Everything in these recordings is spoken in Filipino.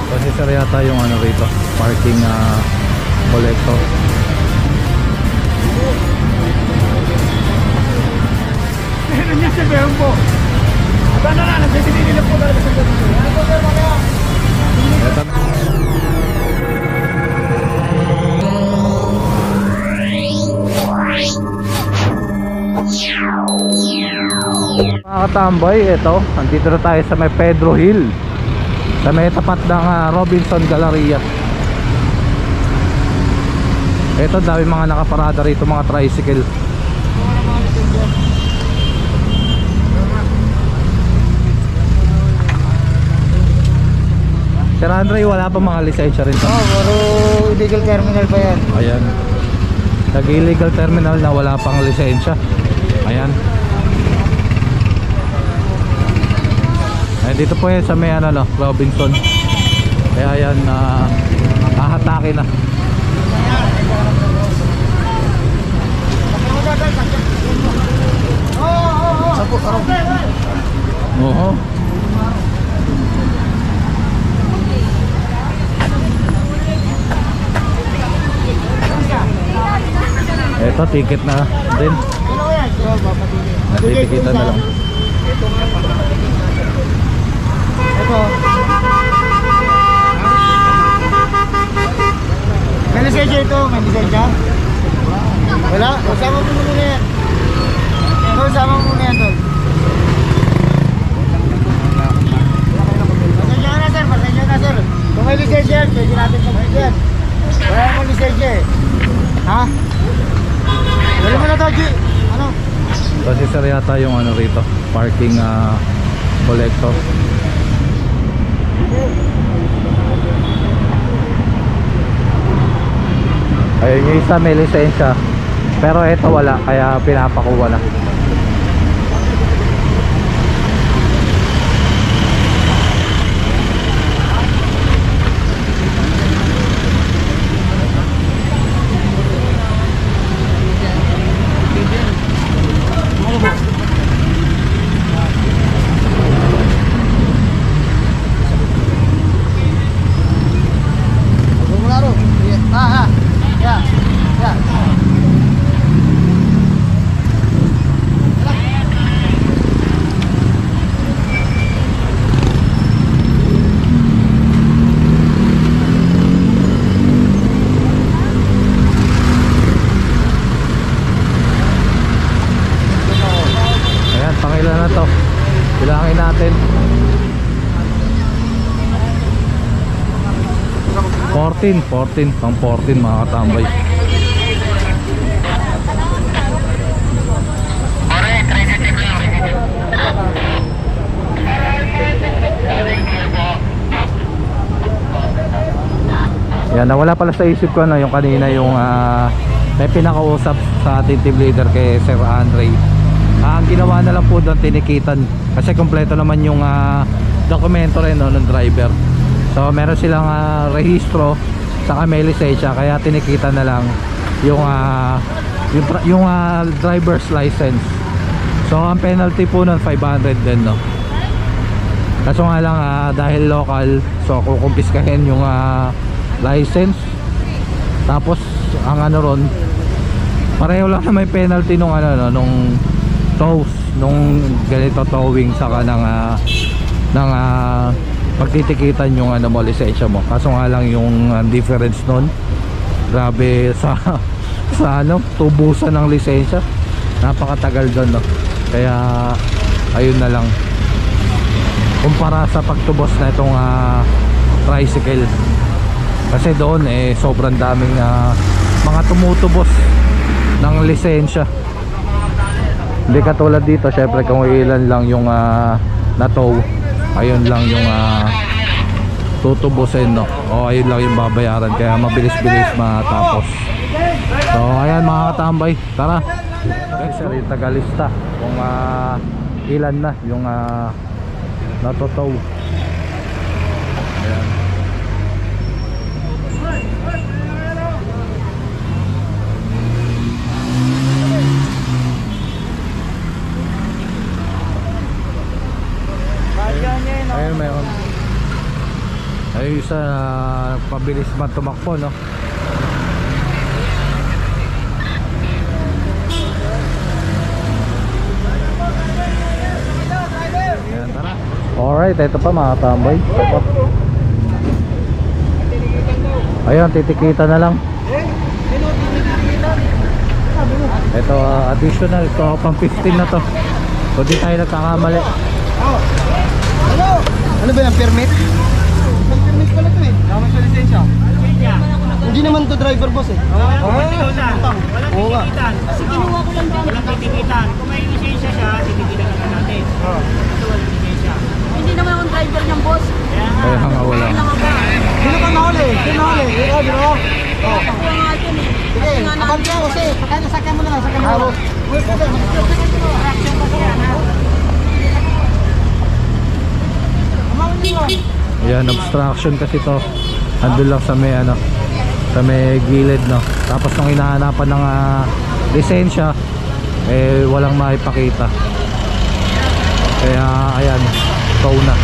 Kasi sir yata yung ano rito, parking collector. Meron niya si Bembo. Aba na lang, nagbibili nila po talaga sa ganito. Ano po sir, mamaya? Ito. Mga katambay, ito, andito na tayo sa may Pedro Hill, sa may tapat ng Robinson Galleria. Ito, dami mga nakaparada rito, mga tricycle. Sir Andre, wala pa mga lisensya rin? Oo, puro illegal terminal pa yan. Ayan, nag-illegal terminal na wala pang lisensya. Ayan. Dito po yan sa may ano, no, Robinson. Kaya yan, hahatake na. Oo. Ito, ticket na din. Natitikitan na lang. Ito. May lisensya ito, may lisensya. Wala? Usama mo muna yan. Usama mo muna yan, tol. Pasensya ka na, sir. Pasensya na, sir. Kung may lisensya yan, pwede natin mag-lisensya. Wala mo lisensya eh. Ha? Wala mo na to, G. Ano? Kasi sir yata yung ano rito, parking collector. Ayun yung isa may lisensya, pero ito wala, kaya pinapakuha na. Pangilan na to, bilangin natin. 14, pang 14 mga katambay. Yan, nawala pala sa isip ko yung kanina yung may pinakausap sa ating team leader kay Sir Andre. Ang ginawa na lang po doon, tinikitan kasi kompleto naman yung dokumento rin ng driver. So meron silang rehistro saka may lisensya, kaya tinikitan na lang yung driver's license. So ang penalty po nun 500 din, no. Kaso nga lang dahil local, so kukumpiskahin yung license. Tapos ang ano ron, pareho lang na may penalty nung nung tows, nung ganito towing saka ng pagtitikitan yung mo, lisensya mo. Kaso nga lang yung difference nun, grabe sa tubusan ng lisensya, napakatagal doon, no. Kaya ayun na lang, kumpara sa pagtubos na itong tricycle, kasi doon sobrang daming mga tumutubos ng lisensya. Hindi katulad dito, syempre kung ilan lang yung na-tow, ayun lang yung tutubusin, no? O ayun lang yung babayaran, kaya mabilis-bilis matapos. So ayan mga katambay, tara. Okay sir, yung tagalista kung ilan na yung natutow. Ayan. minsan pabilis man tumakbo, no? Ayan, tara. Alright, ito pa mga tambay. Ito pa. Ayun, titikita na lang. Ito additional, ito pang 15 na to. So di tayo nagkakamali. Ano? Ano ba yan? Permit? May permit pala ito eh. Naman sa lisensya. Hindi naman to driver boss eh. Oo nga. Kasi kinuha ko lang dyan. Walang titikitan. Kung may lisensya siya, titikitan na natin. Ito walang lisensya. Hindi naman akong driver niyang boss. Kaya nga wala. Sino ka nahuli? Sino nahuli? Ikaw, di ba? Oo. Ako nga dyan eh. Sige, abante ako kasi. Sakyan mo na lang, sakyan mo na lang. Ayan, obstruction kasi to. Andun lang sa may ano, sa may gilid, no. Tapos nung hinahanapan ng lisensya, eh walang maipakita. Kaya ayan, ikaw na.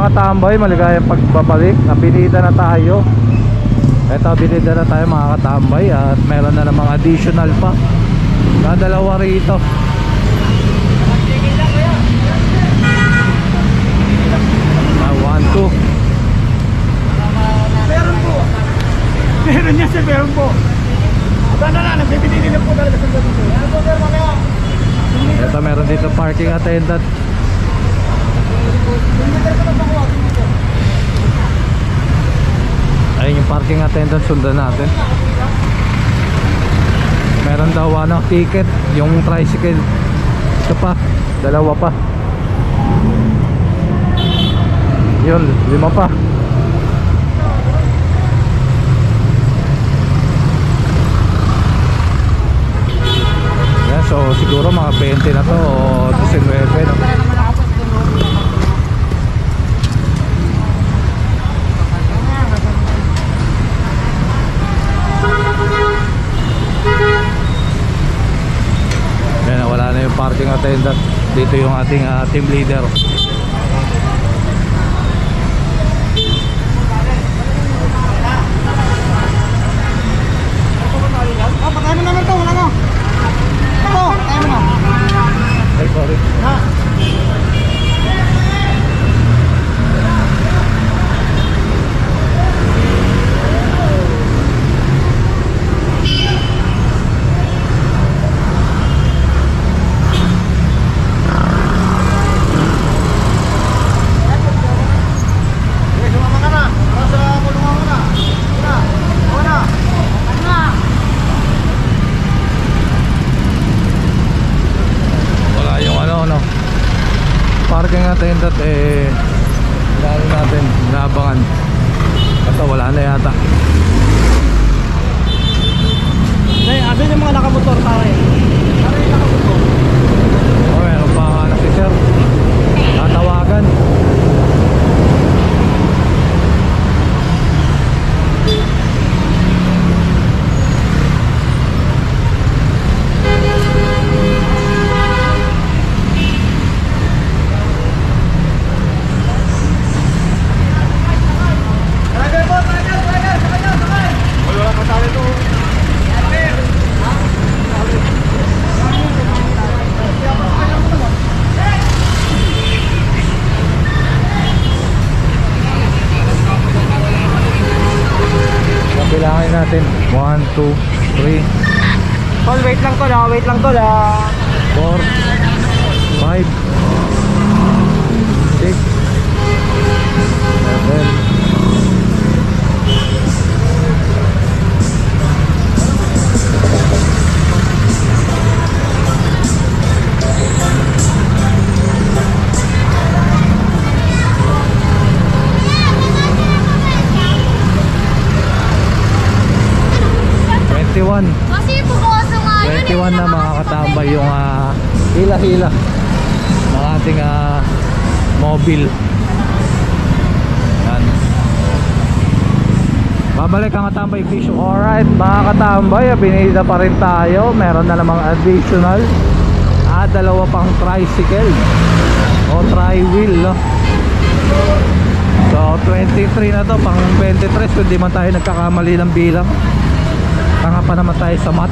Tambay, maligayang pagbabalik. Napilita na tayo. Eto, binida na tayo mga katambay. At meron na namang additional pa. Dadalawa rito. One, two. Meron po. Meron niya siya, meron po. Sana na, nagbibili na po talaga sa ganito. Ano po, meron kaya? Eto, meron dito parking attendant. Ayun yung parking attendant, sundan natin. Meron daw ano, ticket, yung tricycle. Ito pa, dalawa pa. Yun, 5 pa. Yan, so siguro mga 20 na to o 19, no? Yan, wala na yung parking attendant. Dito yung ating team leader. Pagkain mo naman ito, wala na. Ito, pagkain mo na. Ay, sorry. Ha? Parking attendant eh lalo natin naabangan basta wala na yata. Asan yung mga nakamotor pare? Ano yung nakamotor? O meron pa na si sir tatawagan. Bilangin natin 1, 2, 3 Tol, wait lang tol ha, wait lang tol ha. 4, 5, 6, 7, hila ng ating mobile. Yan. Babalik ang Katambay Fish. Alright mga Katambay, binida pa rin tayo. Meron na namang additional dalawa pang tricycle o tri-wheel, no? So 23 na to, pang 23 kung di man tayo nagkakamali ng bilang. Tanga pa naman tayo sa mat.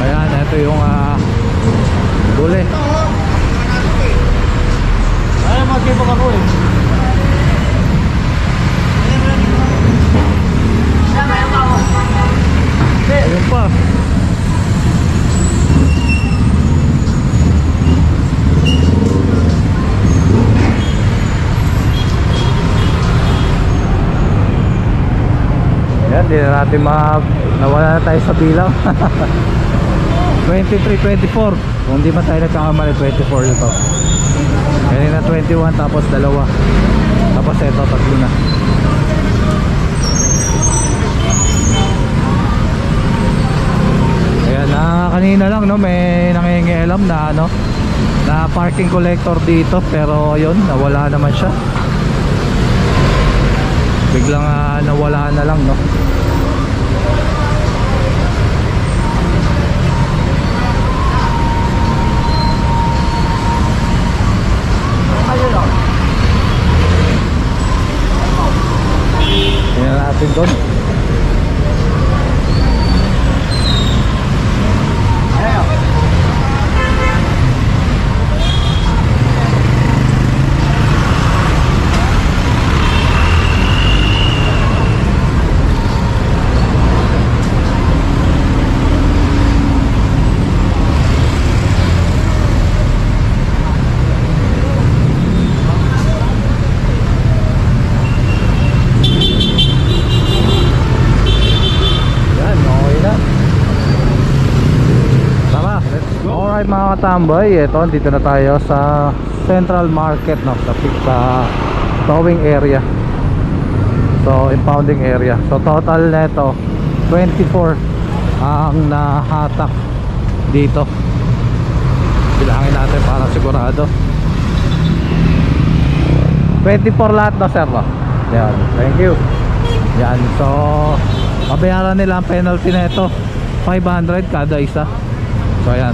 Ayan, ito yung huli. Ay, mag-ibok ako eh. Ayun pa. Yan, di na natin nawala na tayo sa bilang. 23, 24. Kung di man tayo nagkakamali, 24 ito. Kanina 21, tapos dalawa. Tapos ito, tatlo na. Ayan, kanina lang, no, may nangingialam na na parking collector dito, pero ayun, nawala naman siya. Biglang nawala na lang, no. Tingnan natin doon. Alright mga Katambay, ito dito na tayo sa Central Market, no, sa towing area. So impounding area. So total neto 24 ang nahatak dito. Bilangin natin para sigurado. 24 lahat na, sir, no? Yan, thank you. Yan, so pabayaran nila ang penalty nito 500 kada isa. So ayan,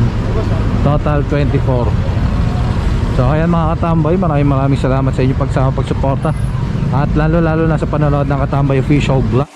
total 24. So ayan mga Katambay, maraming salamat sa inyong pagsama, pagsuporta, at lalo na sa panonood ng Katambay Official Vlog.